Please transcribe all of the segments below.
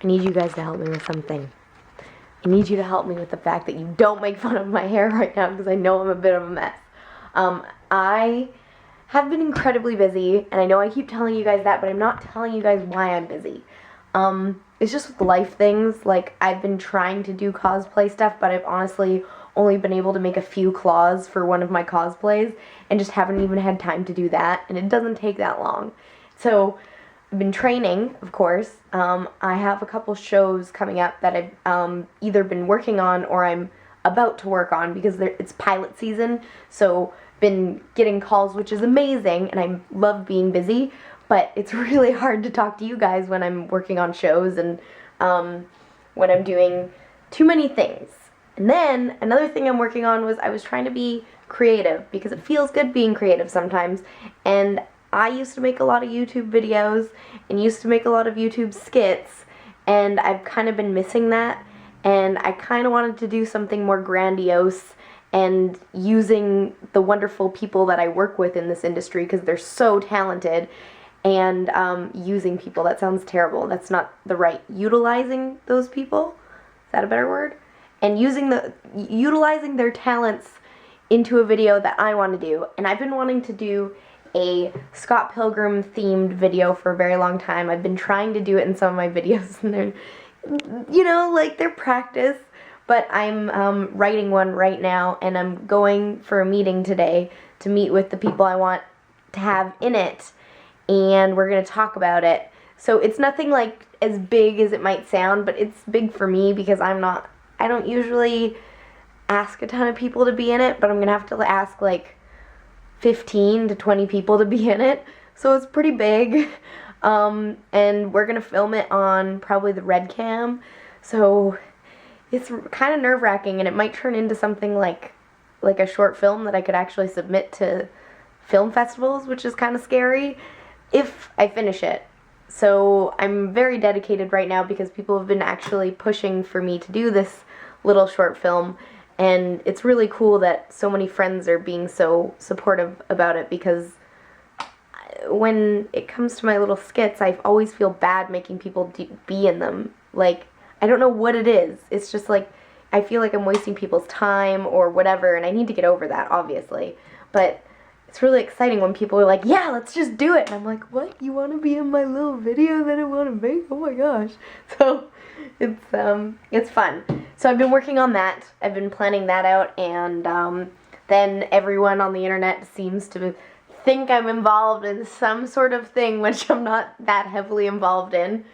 I need you guys to help me with something. I need you to help me with the fact that you don't make fun of my hair right now, because I know I'm a bit of a mess. I have been incredibly busy, and I know I keep telling you guys that, but I'm not telling you guys why I'm busy. It's just with life things. Like, I've been trying to do cosplay stuff, but I've honestly only been able to make a few claws for one of my cosplays, and just haven't even had time to do that, and it doesn't take that long. So I've been training, of course. I have a couple shows coming up that I've either been working on or I'm about to work on, because it's pilot season, so been getting calls, which is amazing, and I love being busy, but it's really hard to talk to you guys when I'm working on shows and when I'm doing too many things. And then another thing I'm working on was I was trying to be creative, because it feels good being creative sometimes, and I used to make a lot of YouTube videos and used to make a lot of YouTube skits, and I've kind of been missing that, and I kind of wanted to do something more grandiose and using the wonderful people that I work with in this industry, because they're so talented, and using people, that sounds terrible, that's not the right, utilizing those people, is that a better word? And utilizing their talents into a video that I want to do. And I've been wanting to do a Scott Pilgrim themed video for a very long time. I've been trying to do it in some of my videos, and they're, you know, like, they're practice, but I'm writing one right now, and I'm going for a meeting today to meet with the people I want to have in it, and we're going to talk about it. So it's nothing like as big as it might sound, but it's big for me, because I don't usually ask a ton of people to be in it, but I'm going to have to ask like 15 to 20 people to be in it, so it's pretty big. And we're going to film it on probably the Red Cam, so it's kind of nerve-wracking, and it might turn into something like a short film that I could actually submit to film festivals, which is kind of scary, if I finish it. So I'm very dedicated right now, because people have been actually pushing for me to do this little short film, and it's really cool that so many friends are being so supportive about it, because when it comes to my little skits, I always feel bad making people be in them. Like, I don't know what it is. It's just like, I feel like I'm wasting people's time or whatever, and I need to get over that, obviously. But it's really exciting when people are like, yeah, let's just do it. And I'm like, what? You want to be in my little video that I want to make? Oh my gosh. So it's fun. So I've been working on that. I've been planning that out, and then everyone on the internet seems to think I'm involved in some sort of thing, which I'm not that heavily involved in.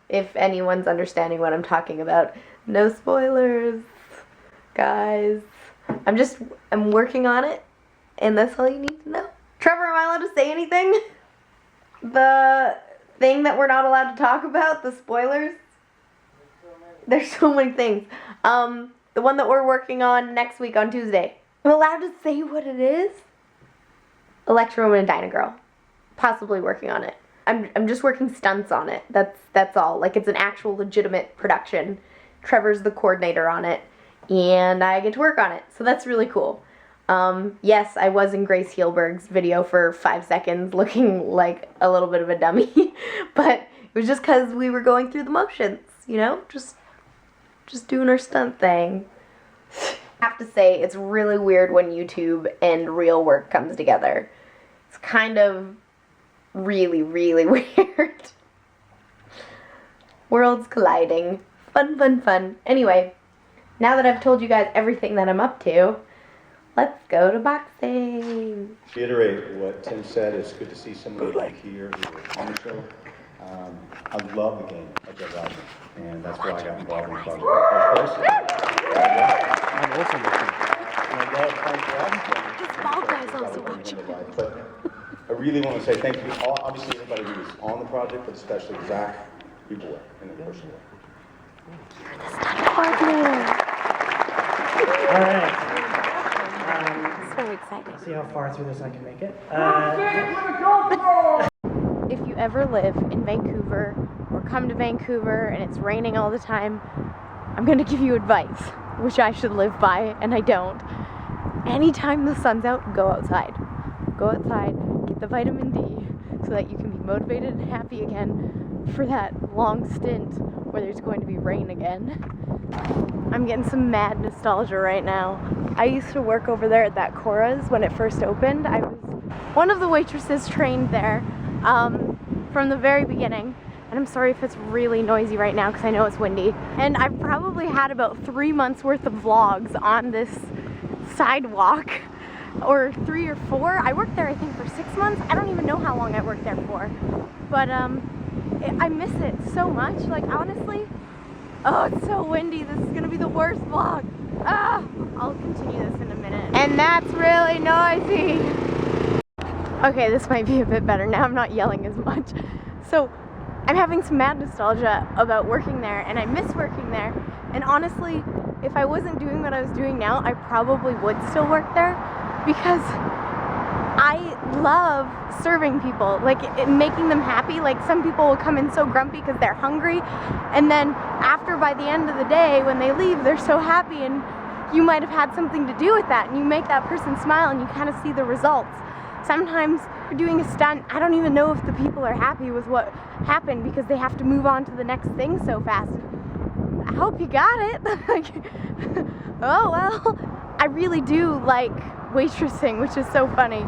If anyone's understanding what I'm talking about. No spoilers, guys. I'm working on it, and that's all you need to know. Trevor, am I allowed to say anything? The thing that we're not allowed to talk about, the spoilers? There's so many things. The one that we're working on next week on Tuesday. I'm allowed to say what it is? Electro and Dyna Girl. Possibly working on it. I'm just working stunts on it. That's all. Like, it's an actual legitimate production. Trevor's the coordinator on it, and I get to work on it. So that's really cool. Yes, I was in Grace Heelberg's video for 5 seconds looking like a little bit of a dummy, but it was just because we were going through the motions, you know? Just doing our stunt thing. I have to say, it's really weird when YouTube and real work comes together. It's kind of really, really weird. Worlds colliding. Fun, fun, fun. Anyway, now that I've told you guys everything that I'm up to, let's go to boxing. Reiterate what Tim said. It's good to see somebody like here who was on the show. I love the game of Deadrising, and that's why I got involved in the project in the first place. I'm also watching. And I love playing This ball guy's also watching. But I really want to say thank you to all, obviously everybody who was on the project, but especially Zach, you boy, in the personal way. You're the stunt partner. All right. So exciting. See how far through this I can make it. If you ever live in Vancouver or come to Vancouver and it's raining all the time, I'm going to give you advice, which I should live by, and I don't. Anytime the sun's out, go outside. Go outside, get the vitamin D so that you can be motivated and happy again for that long stint where there's going to be rain again. I'm getting some mad nostalgia right now. I used to work over there at that Cora's when it first opened. I was one of the waitresses trained there from the very beginning. And I'm sorry if it's really noisy right now because I know it's windy. And I've probably had about 3 months worth of vlogs on this sidewalk, or 3 or 4. I worked there I think for 6 months. I don't even know how long I worked there for. But I miss it so much. Like honestly, oh, it's so windy. This is gonna be the worst vlog. Ah, I'll continue this in a minute. And that's really noisy. Okay, this might be a bit better now. I'm not yelling as much. So I'm having some mad nostalgia about working there, and I miss working there. And honestly, if I wasn't doing what I was doing now, I probably would still work there because I love serving people, like making them happy. Like some people will come in so grumpy because they're hungry, and then after, by the end of the day, when they leave, they're so happy, and you might have had something to do with that, and you make that person smile, and you kind of see the results. Sometimes you're doing a stunt, I don't even know if the people are happy with what happened because they have to move on to the next thing so fast. I hope you got it. Oh well. I really do like waitressing, which is so funny.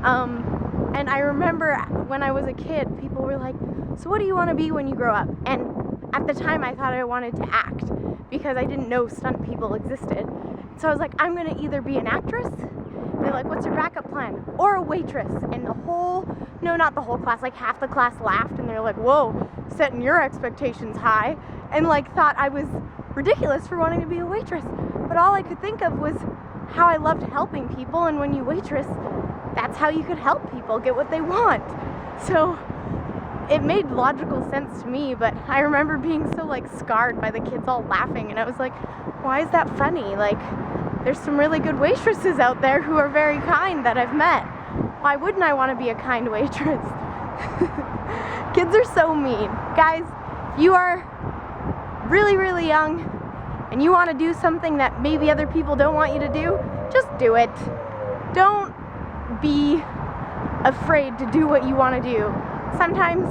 And I remember when I was a kid, people were like, so what do you want to be when you grow up? And at the time I thought I wanted to act because I didn't know stunt people existed. So I was like, I'm gonna either be an actress. They're like, what's your backup plan? Or a waitress. And the whole, no, not the whole class, like half the class laughed, and they're like, whoa, setting your expectations high, and like thought I was ridiculous for wanting to be a waitress. But all I could think of was how I loved helping people, and when you waitress, that's how you could help people get what they want. So it made logical sense to me, but I remember being so like scarred by the kids all laughing, and I was like, why is that funny? Like, there's some really good waitresses out there who are very kind that I've met. Why wouldn't I want to be a kind waitress? Kids are so mean. Guys, if you are really, really young and you want to do something that maybe other people don't want you to do, just do it. Don't be afraid to do what you want to do. Sometimes,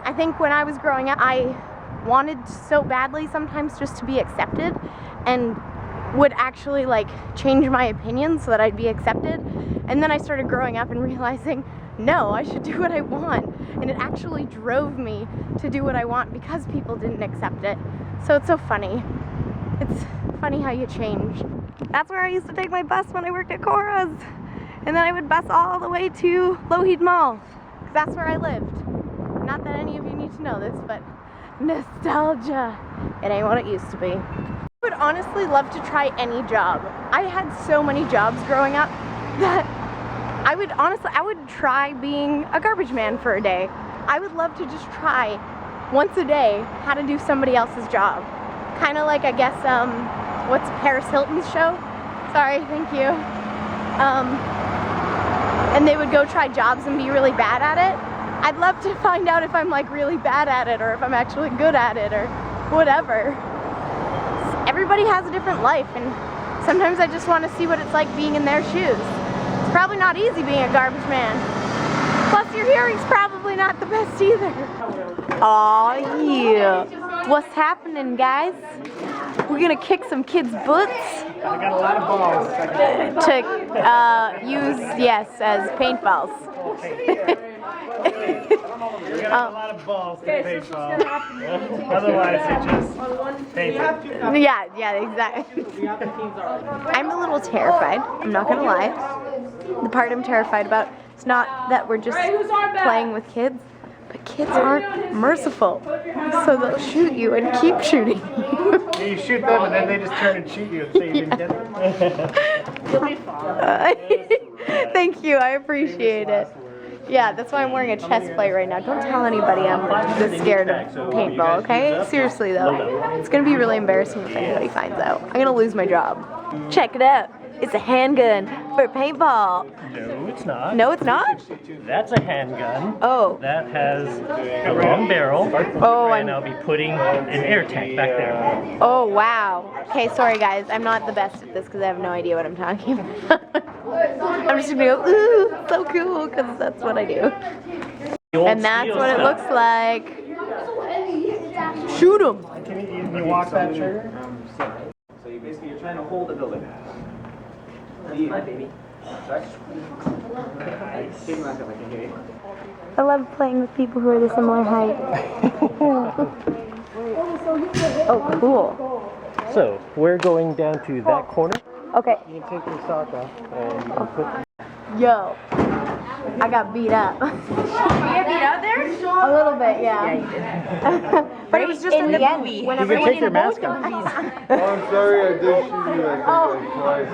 I think when I was growing up, I wanted so badly sometimes just to be accepted, and would actually like change my opinion so that I'd be accepted. And then I started growing up and realizing, no, I should do what I want. And it actually drove me to do what I want because people didn't accept it. So it's so funny. It's funny how you change. That's where I used to take my bus when I worked at Cora's. And then I would bus all the way to Lougheed Mall, because that's where I lived. Not that any of you need to know this, but nostalgia. It ain't what it used to be. I would honestly love to try any job. I had so many jobs growing up that I would try being a garbage man for a day. I would love to just try once a day how to do somebody else's job. Kind of like, I guess, what's Paris Hilton's show? Sorry, thank you. And they would go try jobs and be really bad at it. I'd love to find out if I'm like really bad at it, or if I'm actually good at it, or whatever. Everybody has a different life, and sometimes I just want to see what it's like being in their shoes. It's probably not easy being a garbage man. Plus your hearing's probably not the best either. Aw, yeah. What's happening, guys? We're gonna kick some kids' butts. I got a lot of balls. To use, yes, as paintballs. We got a lot of balls to paintball. Otherwise, it just paints it. Yeah, exactly. I'm a little terrified, I'm not gonna lie. The part I'm terrified about is not that we're just playing with kids, but kids aren't merciful. So they'll shoot you and keep shooting you. You shoot them and then they just turn and shoot you and say you didn't get it. You'll be fine. Thank you, I appreciate it. Yeah, that's why I'm wearing a chest plate right now. Don't tell anybody I'm this scared of paintball, okay? Seriously though. It's gonna be really embarrassing if anybody finds out. I'm gonna lose my job. Check it out. It's a handgun for paintball. No, it's not. No, it's not? That's a handgun. Oh. That has a long barrel. Oh, and I'll be putting an air tank back there. Oh, wow. Okay, sorry guys. I'm not the best at this because I have no idea what I'm talking about. I'm just gonna go, ooh, so cool, because that's what I do. And that's what it looks like. Shoot him. Can you walk that trigger? So you basically, you're trying to hold the building. That's my baby. I love playing with people who are the similar height. Oh, cool. So, we're going down to that corner. Okay. You can take your sock off and you can put. Yo, I got beat up. You get beat out there? A little bit, yeah. Yeah, you did. But it was just in the end. You can take your mask off. Oh, I'm sorry, I did shoot you, I think, like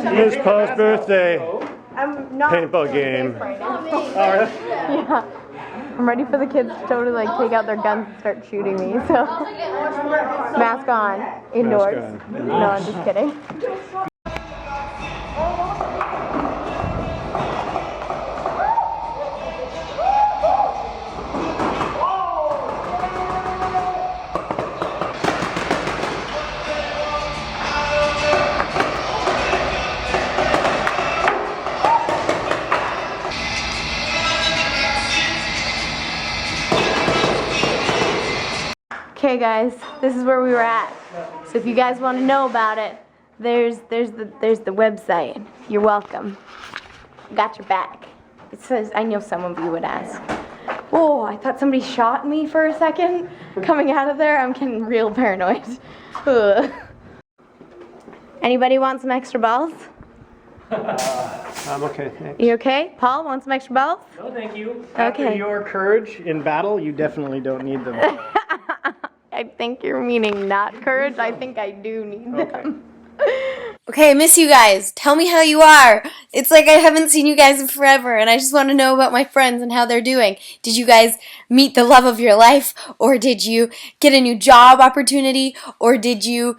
twice. Miss Paul's birthday I'm not paintball game. right now. Oh, really? Yeah. I'm ready for the kids to totally like take out their guns and start shooting me. So mask on, indoors. Mask on. No, I'm just kidding. Okay guys, this is where we were at. So if you guys want to know about it, there's the website. You're welcome. Got your back. It says, I know some of you would ask. Oh, I thought somebody shot me for a second. Coming out of there, I'm getting real paranoid. Ugh. Anybody want some extra balls? I'm okay, thanks. You okay? Paul, want some extra balls? No, thank you. After Okay. your courage in battle, you definitely don't need them. I think you're meaning not courage. I think I do need them. Okay, I miss you guys. Tell me how you are. It's like I haven't seen you guys in forever, and I just want to know about my friends and how they're doing. Did you guys meet the love of your life, or did you get a new job opportunity, or did you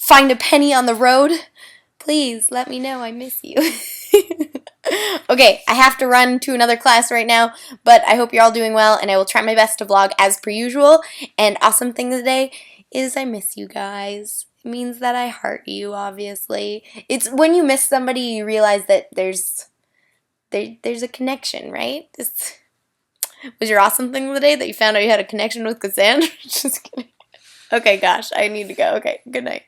find a penny on the road? Please let me know. I miss you. Okay, I have to run to another class right now, but I hope you're all doing well, and I will try my best to vlog as per usual. And awesome thing today is I miss you guys. It means that I heart you, obviously. It's when you miss somebody, you realize that there's a connection, right? Was your awesome thing of the day that you found out you had a connection with Cassandra? Just kidding. Okay, gosh, I need to go. Okay, good night.